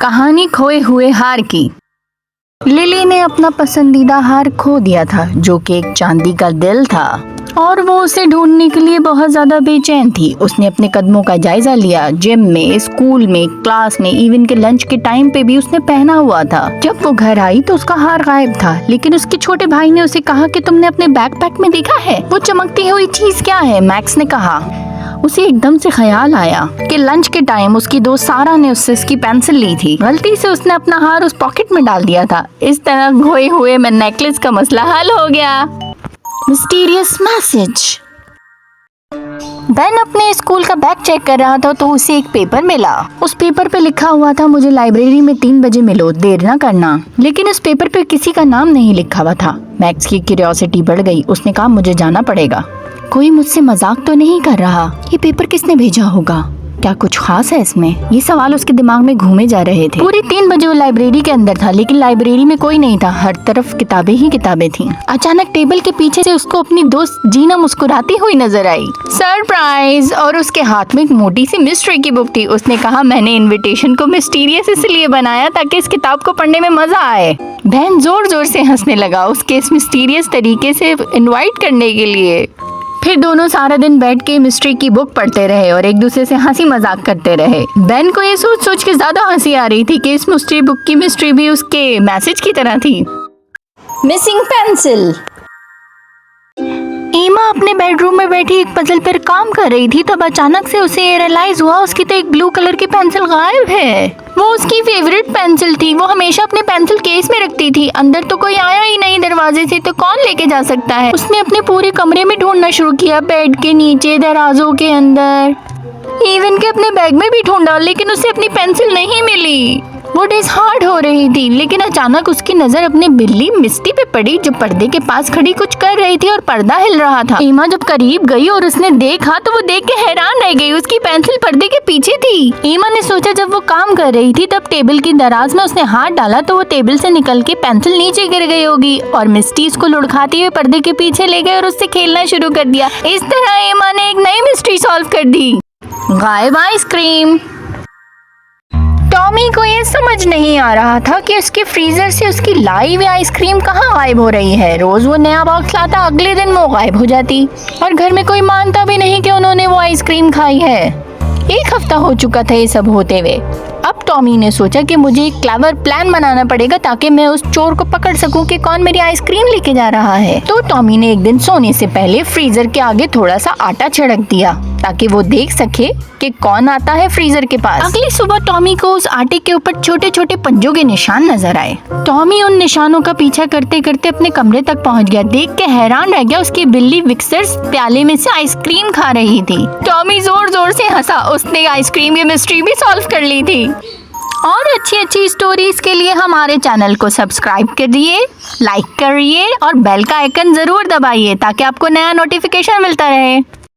कहानी खोए हुए हार की। लिली ने अपना पसंदीदा हार खो दिया था, जो कि एक चांदी का दिल था, और वो उसे ढूंढने के लिए बहुत ज्यादा बेचैन थी। उसने अपने कदमों का जायजा लिया, जिम में, स्कूल में, क्लास में, इवन के लंच के टाइम पे भी उसने पहना हुआ था। जब वो घर आई तो उसका हार गायब था, लेकिन उसके छोटे भाई ने उसे कहा कि तुमने अपने बैकपैक में देखा है, वो चमकती हुई चीज क्या है? मैक्स ने कहा। उसे एकदम से ख्याल आया कि लंच के टाइम उसकी दोस्त सारा ने उससे उसकी पेंसिल ली थी। गलती से उसने अपना हार उस पॉकेट में डाल दिया था। इस तरह खोए हुए में नेकलेस का मसला हल हो गया। Mysterious message. बेन अपने स्कूल का बैग चेक कर रहा था तो उसे एक पेपर मिला। उस पेपर पे लिखा हुआ था, मुझे लाइब्रेरी में 3 बजे मिलो, देर ना करना। लेकिन उस पेपर पे किसी का नाम नहीं लिखा हुआ था। मैक्स की क्यूरियोसिटी बढ़ गई। उसने कहा, मुझे जाना पड़ेगा। कोई मुझसे मजाक तो नहीं कर रहा? ये पेपर किसने भेजा होगा? क्या कुछ खास है इसमें? ये सवाल उसके दिमाग में घूमे जा रहे थे। पूरी 3 बजे वो लाइब्रेरी के अंदर था, लेकिन लाइब्रेरी में कोई नहीं था। हर तरफ किताबें ही किताबें थीं। अचानक टेबल के पीछे से उसको अपनी दोस्त जीना मुस्कुराती हुई नजर आई। सरप्राइज! और उसके हाथ में एक मोटी सी मिस्ट्री की बुक थी। उसने कहा, मैंने इन्विटेशन को मिस्टीरियस इसलिए बनाया ताकि इस किताब को पढ़ने में मजा आए। बहन जोर जोर से हंसने लगा उसके इस मिस्टीरियस तरीके से इन्वाइट करने के लिए। फिर दोनों सारा दिन बैठ के मिस्ट्री की बुक पढ़ते रहे और एक दूसरे से हंसी मजाक करते रहे। बेन को ये सोच सोच के ज्यादा हंसी आ रही थी कि इस मिस्ट्री बुक की मिस्ट्री भी उसके मैसेज की तरह थी। Missing pencil. ईमा अपने बेडरूम में बैठी एक पजल पर काम कर रही थी, तब अचानक से उसे रियलाइज हुआ उसकी तो एक ब्लू कलर की पेंसिल गायब है। वो उसकी फेवरेट पेंसिल थी। वो हमेशा अपने पेंसिल केस में रखती थी। अंदर तो कोई आया ही नहीं दरवाजे से, तो कौन लेके जा सकता है? उसने अपने पूरे कमरे में ढूंढना शुरू किया, बेड के नीचे, दराजों के अंदर, इवन के अपने बैग में भी ढूंढा, लेकिन उसे अपनी पेंसिल नहीं मिली। वो डिसहार्ट हो रही थी, लेकिन अचानक उसकी नजर अपनी बिल्ली मिस्टी पे पड़ी, जो पर्दे के पास खड़ी कुछ कर रही थी और पर्दा हिल रहा था। ईमा जब करीब गई और उसने देखा तो वो देख के हैरान रह गई। उसकी पेंसिल पर्दे के पीछे थी। ईमा ने सोचा जब वो काम कर रही थी तब टेबल की दराज में उसने हाथ डाला तो वो टेबल से निकल के पेंसिल नीचे गिर गई होगी, और मिस्टी इसको लुढ़काती हुए पर्दे के पीछे ले गए और उससे खेलना शुरू कर दिया। इस तरह ईमा ने एक नई मिस्ट्री सॉल्व कर दी। गायब आइसक्रीम। टॉमी को ये समझ नहीं आ रहा था कि उसके फ्रीजर से उसकी लाई हुई आइसक्रीम कहाँ गायब हो रही है। रोज वो नया बॉक्स लाता, अगले दिन वो गायब हो जाती, और घर में कोई मानता भी नहीं कि उन्होंने वो आइसक्रीम खाई है। 1 हफ्ता हो चुका था ये सब होते हुए। अब टॉमी ने सोचा कि मुझे एक क्लेवर प्लान बनाना पड़ेगा ताकि मैं उस चोर को पकड़ सकूं कि कौन मेरी आइसक्रीम लेके जा रहा है। तो टॉमी ने एक दिन सोने से पहले फ्रीजर के आगे थोड़ा सा आटा छिड़क दिया ताकि वो देख सके कि कौन आता है फ्रीजर के पास। अगली सुबह टॉमी को उस आटे के ऊपर छोटे छोटे पंजों के निशान नजर आए। टॉमी उन निशानों का पीछा करते करते अपने कमरे तक पहुंच गया। देख के हैरान रह गया, उसकी बिल्ली विक्सर्स प्याले में से आइसक्रीम खा रही थी। टॉमी जोर जोर से हंसा। उसने आइसक्रीम की मिस्ट्री भी सॉल्व कर ली थी। और अच्छी स्टोरीज के लिए हमारे चैनल को सब्सक्राइब करिए, लाइक करिए और बेल का आइकन जरूर दबाइए ताकि आपको नया नोटिफिकेशन मिलता रहे।